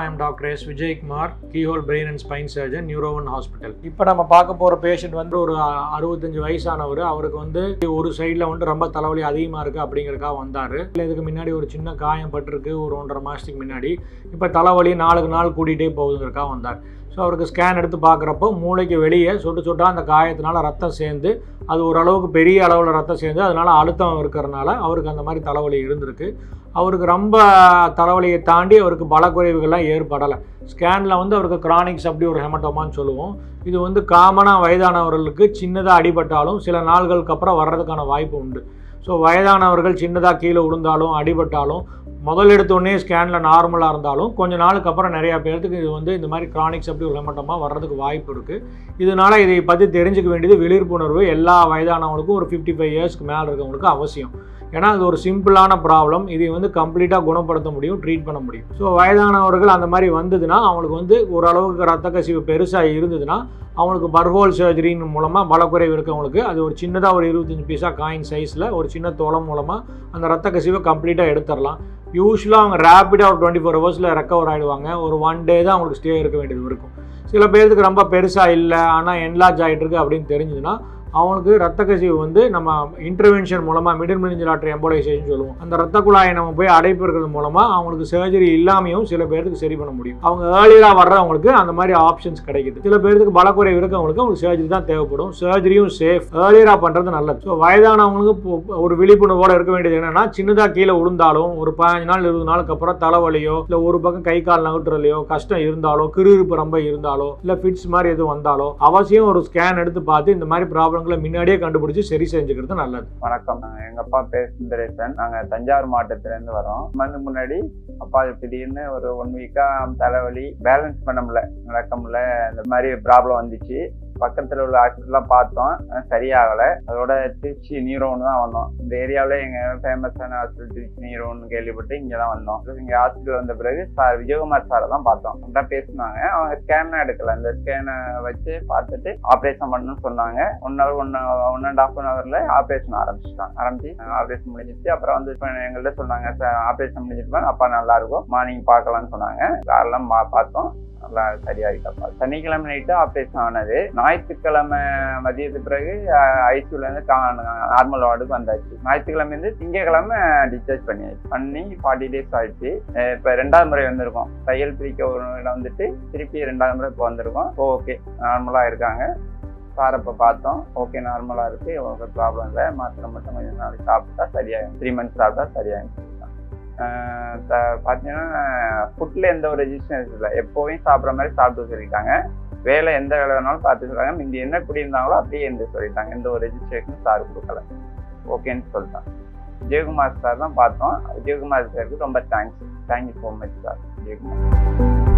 I am Dr. S. Vijay Kumar, Keyhole Brain and Spine Surgeon, Neuroone Hospital. இப்போ நம்ம பார்க்க போகிற patient வந்து ஒரு 65 வயசானவர். அவருக்கு வந்து ஒரு சைடில் வந்து ரொம்ப தலைவலி அதிகமாக இருக்குது அப்படிங்கிறக்காக வந்தார். இதுக்கு முன்னாடி ஒரு சின்ன காயம் பட்டிருக்கு ஒரு 1.5 மாதத்துக்கு முன்னாடி. இப்போ தலைவலி நாளுக்கு நாள் கூட்டிகிட்டே போகுதுங்கிறக்காக வந்தார். ஸோ அவருக்கு ஸ்கேன் எடுத்து பார்க்குறப்போ மூளைக்கு வெளியே சொட்டாக அந்த காயத்தினால ரத்தம் சேர்ந்து அது ஓரளவுக்கு பெரிய அளவில் ரத்தம் சேர்ந்து அதனால் அழுத்தம் இருக்கிறனால அவருக்கு அந்த மாதிரி தலைவலி இருந்திருக்கு. அவருக்கு ரொம்ப தலைவலியை தாண்டி அவருக்கு பலக்குறைவுகள்லாம் ஏற்படலை. ஸ்கேனில் வந்து அவருக்கு கிரானிக்ஸ் அப்படி ஒரு ஹெமட்டோமான்னு சொல்லுவோம். இது வந்து காமனாக வயதானவர்களுக்கு சின்னதாக அடிபட்டாலும் சில நாள்களுக்கு அப்புறம் வர்றதுக்கான வாய்ப்பு உண்டு. ஸோ வயதானவர்கள் சின்னதாக கீழே விழுந்தாலும் அடிபட்டாலும் முதல் எடுத்தோடனே ஸ்கேனில் நார்மலாக இருந்தாலும் கொஞ்சம் நாளுக்கு அப்புறம் நிறையா பேர்த்துக்கு இது வந்து இந்த மாதிரி கிரானிக்ஸ் அப்படி ஒரு ஹெமட்டோமா வர்றதுக்கு வாய்ப்பு இருக்குது. இதனால் இதை பற்றி தெரிஞ்சுக்க வேண்டியது விழிப்புணர்வு எல்லா வயதானவங்களுக்கும் ஒரு 55 இயர்ஸ்க்கு மேலே இருக்கவங்களுக்கு அவசியம். ஏன்னா அது ஒரு சிம்பிளான ப்ராப்ளம். இதை வந்து கம்ப்ளீட்டாக குணப்படுத்த முடியும், ட்ரீட் பண்ண முடியும். ஸோ வயதானவர்கள் அந்த மாதிரி வந்ததுன்னா அவங்களுக்கு வந்து ஓரளவுக்கு ரத்த கசிவு பெருசாக இருந்ததுன்னா அவங்களுக்கு பர்ஹோல் சர்ஜரின் மூலமாக பலக்குறைவு இருக்கவங்களுக்கு அது ஒரு சின்னதாக ஒரு 25 பீஸா காயின் சைஸில் ஒரு சின்ன தோளம் மூலமாக அந்த ரத்த கசிவை கம்ப்ளீட்டாக எடுத்துடலாம். யூஸ்வலாக அவங்க ரேப்பிடாக ஒரு 24 ஹவர்ஸில் ரெக்கவர் ஆகிடுவாங்க. ஒரு 1 டே தான் அவங்களுக்கு ஸ்டே இருக்க வேண்டியது இருக்கும். சில பேருக்கு ரொம்ப பெருசாக இல்லை ஆனால் என்லார்ஜ் ஆகிட்டு இருக்கு அப்படின்னு தெரிஞ்சதுன்னா அவங்களுக்கு ரத்த கசிவு வந்து நம்ம இன்டர்வென்ஷன் மூலமாக மிடில் மெனிஞ்சல் ஆர்டரி எம்போலைசேஷன் சொல்லுவோம். அந்த ரத்த குழாயை நம்ம போய் அடைப்பு இருக்கிறது மூலமாக அவங்களுக்கு சர்ஜரி இல்லாமையும் சில பேருக்கு சரி பண்ண முடியும். அவங்க ஏர்லியராக வர்றவங்களுக்கு அந்த மாதிரி ஆப்ஷன்ஸ் கிடைக்குது. சில பேருக்கு பலக்குறைவு இருக்கவங்களுக்கு அவங்களுக்கு சர்ஜரி தான் தேவைப்படும். சர்ஜரியும் சேஃப், ஏர்லியராக பண்ணுறது நல்லது. ஸோ வயதானவங்களுக்கு ஒரு விழிப்புணர்வோடு இருக்க வேண்டியது என்னென்னா சின்னதாக கீழே விழுந்தாலும் ஒரு 15 நாள் 20 நாளுக்கு அப்புறம் தலைவலியோ இல்லை ஒரு பக்கம் கை கால் நகட்டுறலையோ கஷ்டம் இருந்தாலோ கிருகிருப்பு ரொம்ப இருந்தாலோ இல்லை ஃபிட்ஸ் மாதிரி எதுவும் வந்தாலோ அவசியம் ஒரு ஸ்கேன் எடுத்து பார்த்து இந்த மாதிரி ப்ராப்ளம் முன்னாடியே கண்டுபிடிச்சு சரி செஞ்சுக்கிறது நல்லது. வணக்கம், எங்க அப்பா பேர் சுந்தரேசன். நாங்க தஞ்சாவூர் மாவட்டத்துல இருந்து வரோம். முன்னாடி அப்பா திடீர்னு ஒரு 1 வீக்கா தலைவலி, பேலன்ஸ் பண்ண முடியல, நடக்க முடியல, இந்த மாதிரி ப்ராப்ளம் வந்துச்சு. பக்கத்தில் உள்ள ஹாஸ்பிட்டலாம் பார்த்தோம், சரியாகலை. அதோட திருச்சி நியூரோன்னு தான் வந்தோம். இந்த ஏரியாவில் எங்கள் ஃபேமஸான ஹாஸ்பிட்டல் திருச்சி நியூரோன்னு கேள்விப்பட்டு இங்கே தான் வந்தோம். இங்கே ஹாஸ்பிட்டல் வந்த பிறகு சார் விஜயகுமார் சாரை தான் பார்த்தோம். அப்படின்னா பேசினாங்க. அவங்க ஸ்கேன்லாம் எடுக்கல. அந்த ஸ்கேனை வச்சு பார்த்துட்டு ஆப்ரேஷன் பண்ணணும்னு சொன்னாங்க. 1.5 ஹவரில் ஆப்ரேஷன் ஆரம்பிச்சு ஆப்ரேஷன் முடிஞ்சிச்சு. அப்புறம் வந்து இப்போ எங்கள்கிட்ட சொன்னாங்க, சார் ஆப்ரேஷன் முடிஞ்சிட்டு அப்பா நல்லா இருக்கும், மார்னிங் பார்க்கலான்னு சொன்னாங்க. காரெல்லாம் பார்த்தோம், நல்லா சரியாகிட்டப்பா. சனிக்கிழமை நைட்டு ஆப்ரேஷன் ஆனது. ஞாயிற்றுக்கிழமை மதியத்துக்கு பிறகு ஐசியூலேருந்து நார்மல் வார்டுக்கு வந்தாச்சு. ஞாயிற்றுக்கிழமை திங்கக்கிழமை டிஸ்சார்ஜ் பண்ணி 40 டேஸ் ஆயிடுச்சு. இப்போ 2வது முறை வந்திருக்கோம். தையல் பிரிக்க ஒரு வந்துட்டு திருப்பி 2வது முறை இப்போ வந்திருக்கோம். ஓகே, நார்மலாக இருக்காங்க. சார் இப்போ பார்த்தோம், ஓகே நார்மலாக இருக்குது, ஒரு ப்ராப்ளம் இல்லை. மாத்திரை மட்டும் கொஞ்சம் நாளைக்கு சாப்பிட்டா சரியாகும், 3 மந்த்ஸ் சாப்பிட்டா சரியாகும். பார்த்தீங்கன்னா ஃபுட்டில் எந்த ஒரு ரெஜிஸ்டன்ஸ் இல்லை. எப்போவும் சாப்பிட்ற மாதிரி சாப்பிட்டு சொல்லியிருக்காங்க. வேலை எந்த வேலை வேணாலும் பார்த்து சொல்கிறாங்க. முந்தி என்ன குடியிருந்தாங்களோ அப்படியே எந்த சொல்லிட்டாங்க. எந்த ஒரு ரெஜிஸ்ட்ரேஷனும் சார் கொடுக்கல, ஓகேன்னு சொல்லிட்டாங்க. விஜயகுமார் சார் தான் பார்த்தோம். விஜயகுமார் சாருக்கு ரொம்ப thank you so much sir. Vijayakumar.